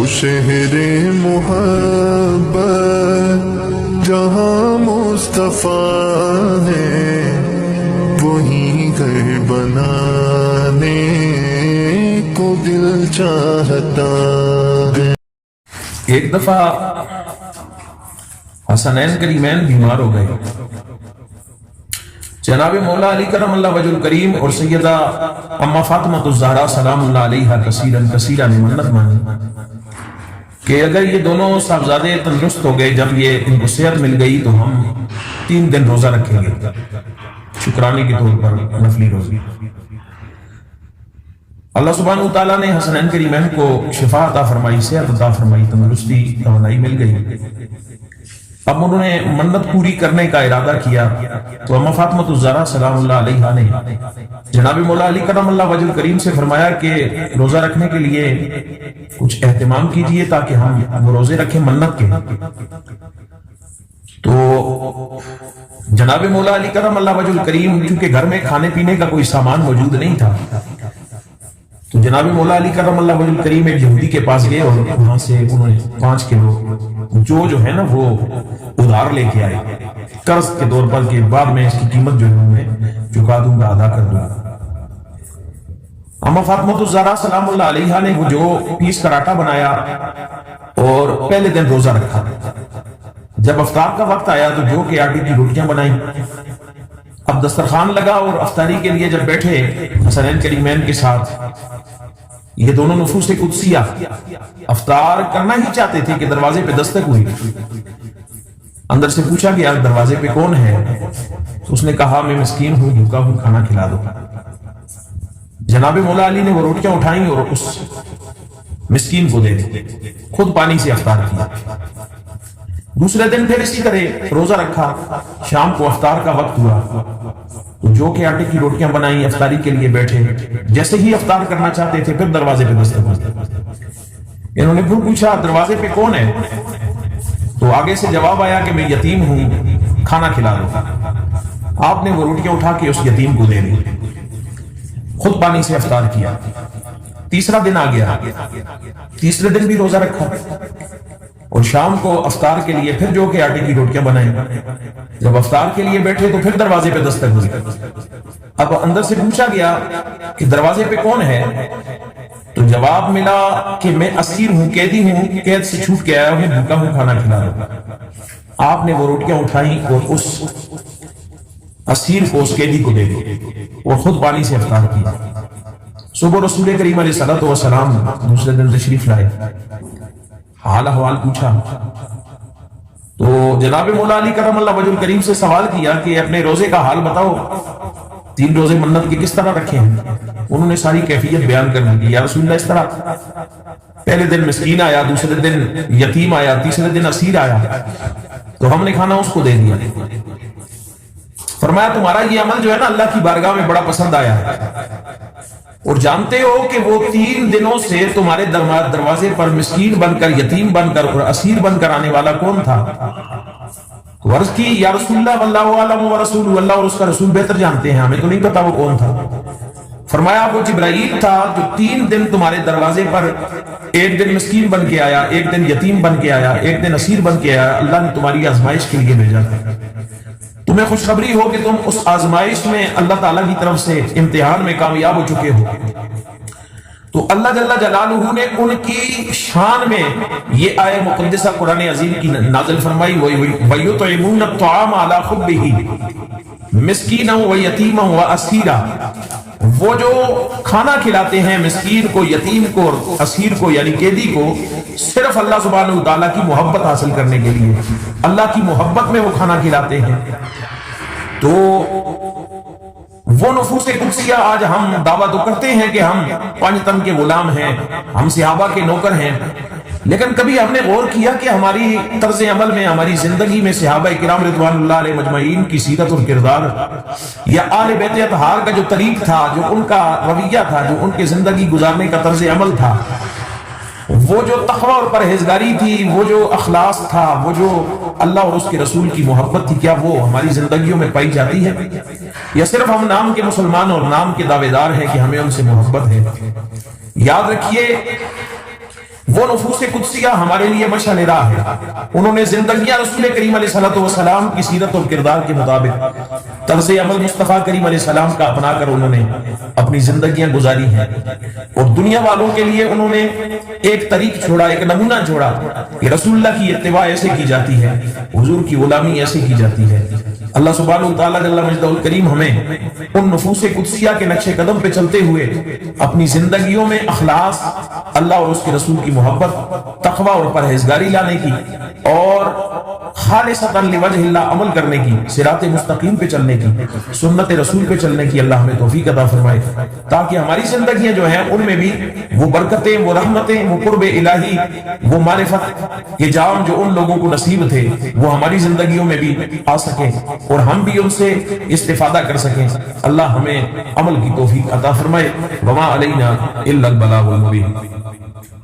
شہر محبت جہاں مصطفیٰ ہے وہیں گھر بنانے کو دل چاہتا ہے۔ ایک دفعہ حسنین کریمین بیمار ہو گئے۔ جناب مولا علی کرم اللہ وجہ الکریم اور سیدہ اما فاطمہ الزہرا سلام اللہ علیہا کثیرا نے منت مانی کہ اگر یہ دونوں صاحبزادے تندرست ہو گئے، جب یہ ان کو صحت مل گئی تو ہم 3 دن روزہ رکھیں گے شکرانے کے طور پر، نفلی روزے۔ اللہ سبحانہ وتعالیٰ نے حسنین کریمین کو شفا عطا فرمائی، صحت عطا فرمائی، تندرستی توانائی مل گئی۔ اب انہوں نے منت پوری کرنے کا ارادہ کیا تو اما فاطمہ الزہرا سلام اللہ علیہا نے جناب مولا علی کرم اللہ وجہ الکریم سے فرمایا کہ روزہ رکھنے کے لیے کچھ اہتمام کیجئے تاکہ ہم وہ روزے رکھیں منت کے۔ تو جناب مولا علی کرم اللہ وجہ الکریم چونکہ گھر میں کھانے پینے کا کوئی سامان موجود نہیں تھا، تو جناب مولا علی کرم اللہ وجہ الکریم ایک یہودی کے پاس گئے اور وہاں سے انہوں نے 5 کلو جو ہے نا وہ ادھار لے کے آئے قرض کے طور پر کہ بعد میں اس کی قیمت جو ہے میں چکا دوں گا، ادا کر دوں گا۔ اما فاطمہ الزہرا سلام اللہ علیہا نے وہ جو پیس کراٹا بنایا اور پہلے دن روزہ رکھا۔ جب افطار کا وقت آیا تو جو کہ آٹے کی روٹیاں بنائیں، اب دسترخوان لگا اور افطاری کے لیے جب بیٹھے حسنین کریمین کے ساتھ، یہ دونوں نفوس قدسیہ افطار کرنا ہی چاہتے تھے کہ دروازے پہ دستک ہوئی۔ اندر سے پوچھا گیا دروازے پہ کون ہے؟ تو اس نے کہا میں مسکین ہوں، بھوکا ہوں، کھانا کھلا دو۔ جناب مولا علی نے وہ روٹیاں اٹھائیں اور اس مسکین کو دے دی، خود پانی سے افطار کیا۔ دوسرے دن پھر اسی طرح روزہ رکھا۔ شام کو افطار کا وقت ہوا تو جو کہ آٹے کی روٹیاں بنائیں، افطاری کے لیے بیٹھے، جیسے ہی افطار کرنا چاہتے تھے پھر دروازے پہ دستک ہوئی۔ انہوں نے پھر پوچھا دروازے پہ کون ہے؟ تو آگے سے جواب آیا کہ میں یتیم ہوں، کھانا کھلا دو۔ آپ نے وہ روٹیاں اٹھا کے اس یتیم کو دے دی، خود پانی سے افطار کیا۔ تیسرا دن آ گیا، تیسرے دن بھی روزہ رکھا اور شام کو افطار کے لیے پھر جو کہ آٹے کی روٹیاں بنائیں۔ جب افطار کے لیے بیٹھے تو پھر دروازے پہ دستک ہوئی۔ اب اندر سے پوچھا گیا کہ دروازے پہ کون ہے؟ تو جواب ملا کہ میں اسیر ہوں، قیدی ہوں، قید سے چھوٹ کے آیا ہوں، بھوکا ہوں، کھانا کھلا دو۔ آپ نے وہ روٹیاں اٹھائیں اور اس اسیر کو، اس قیدی کو دے دی اور خود پانی سے افطار کیا۔ صبح رسول کریم علیہ الصلوۃ والسلام دوسرے دن تشریف لائے، حال احوال پوچھا تو جناب مولا علی کرم اللہ وجہ الکریم سے سوال کیا کہ اپنے روزے کا حال بتاؤ، 3 روزے منت کے کس طرح رکھے ہیں؟ انہوں نے ساری کیفیت بیان کر دی۔ یا رسول اللہ اس طرح پہلے دن مسکین آیا، دوسرے دن یتیم آیا، تیسرے دن اسیر آیا، تو ہم نے کھانا اس کو دے دیا۔ فرمایا تمہارا یہ عمل جو ہے نا اللہ کی بارگاہ میں بڑا پسند آیا ہے، اور جانتے ہو کہ وہ 3 دنوں سے تمہارے دروازے پر مسکین بن کر، یتیم بن کر اور اسیر بن کر آنے والا کون تھا؟ تو عرض کی یا رسول اللہ واللہ عالم ورسول، اللہ اور اس کا رسول بہتر جانتے ہیں، ہمیں تو نہیں پتا وہ کون تھا۔ فرمایا وہ جبرائیل تھا جو 3 دن تمہارے دروازے پر، ایک دن مسکین بن کے آیا، ایک دن یتیم بن کے آیا، ایک دن اسیر بن کے آیا، اللہ نے تمہاری آزمائش کے لیے بھیجا تھا۔ تمہیں خوشخبری ہو کہ تم اس آزمائش میں اللہ تعالیٰ کی طرف سے امتحان میں کامیاب ہو چکے ہو۔ تو اللہ جل جلالہ نے ان کی شان میں یہ آیہ مقدسہ قرآن عظیم کی نازل فرمائی، وَيُطْعِمُونَ الطَّعَامَ عَلَى حُبِّهِ مِسْكِينًا وَيَتِيمًا وَأَسِيرًا، وہ جو کھانا کھلاتے ہیں مسکین کو، یتیم کو اور اسیر کو یعنی قیدی کو، صرف اللہ سبحانہ وتعالیٰ کی محبت حاصل کرنے کے لیے، اللہ کی محبت میں وہ کھانا کھلاتے ہیں۔ تو وہ نفوس قدسیہ آج ہم دعویٰ تو کرتے ہیں کہ ہم 5 تن کے غلام ہیں، ہم صحابہ کے نوکر ہیں، لیکن کبھی ہم نے غور کیا کہ ہماری طرز عمل میں، ہماری زندگی میں صحابہ کرام رضوان اللہ علیہ مجمعین کی سیرت اور کردار، یا آل بیت اطہار کا جو طریق تھا، جو ان کا رویہ تھا، جو ان کے زندگی گزارنے کا طرز عمل تھا، وہ جو تقوی اور پرہیزگاری تھی، وہ جو اخلاص تھا، وہ جو اللہ اور اس کے رسول کی محبت تھی، کیا وہ ہماری زندگیوں میں پائی جاتی ہے؟ یا صرف ہم نام کے مسلمان اور نام کے دعوے دار ہیں کہ ہمیں ان سے محبت ہے؟ یاد رکھیے وہ نفوس قدسیہ ہمارے لیے مشعل راہ ہے. انہوں نے زندگیاں رسول کریم علیہ السلام کی سیرت اور کردار کے مطابق طرز عمل مصطفیٰ کریم علیہ السلام کا اپنا کر انہوں نے اپنی زندگیاں گزاری ہیں، اور دنیا والوں کے لیے انہوں نے ایک طریق چھوڑا، ایک نمونہ چھوڑا کہ رسول اللہ کی اتباع ایسے کی جاتی ہے، حضور کی غلامی ایسے کی جاتی ہے. اللہ سبحانہ وتعالیٰ جل مجدہ الکریم ہمیں ان نفوس قدسیہ کے نقش قدم پہ چلتے ہوئے اپنی زندگیوں میں اخلاص، اللہ اور اس کے رسول کی محبت، تقوی اور پرہیزگاری لانے کی، اور خالصۃ لوجہ اللہ عمل کرنے کی، صراط مستقیم پہ چلنے کی، سنت رسول پہ چلنے کی اللہ ہمیں توفیق عطا فرمائے، تاکہ ہماری زندگیاں جو ہیں ان میں بھی وہ برکتیں، وہ رحمتیں، وہ قرب الہی، وہ معرفت کے جام جو ان لوگوں کو نصیب تھے وہ ہماری زندگیوں میں بھی آ سکیں اور ہم بھی ان سے استفادہ کر سکیں. اللہ ہمیں عمل کی توفیق عطا فرمائے. وما علینا الا البلاغ المبین.